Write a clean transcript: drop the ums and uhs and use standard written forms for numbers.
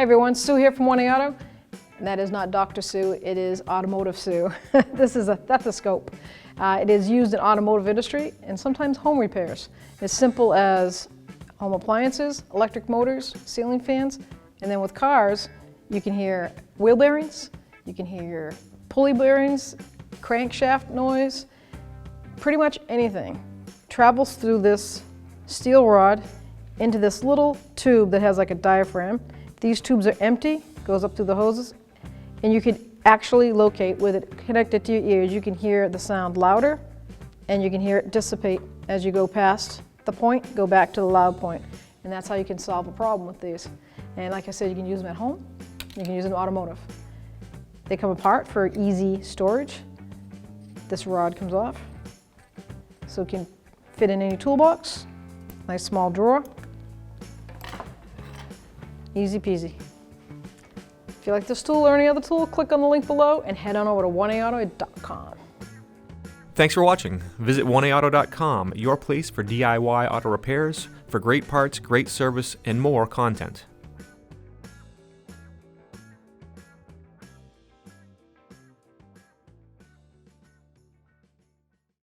everyone, Sue here from 1A Auto, and that is not Dr. Sue, it is Automotive Sue. This is a stethoscope. It is used in automotive industry and sometimes home repairs. As simple as home appliances, electric motors, ceiling fans, and then with cars, you can hear wheel bearings, you can hear pulley bearings, crankshaft noise, pretty much anything travels through this steel rod into this little tube that has like a diaphragm. These tubes are empty, goes up through the hoses, and you can actually locate with it connected to your ears. You can hear the sound louder, and you can hear it dissipate as you go past the point, go back to the loud point. And that's how you can solve a problem with these. And like I said, you can use them at home, you can use them in automotive. They come apart for easy storage. This rod comes off, so it can fit in any toolbox. Nice small drawer. Easy peasy. If you like this tool or any other tool, click on the link below and head on over to 1aauto.com. Thanks for watching. Visit 1aauto.com, your place for DIY auto repairs, for great parts, great service, and more content.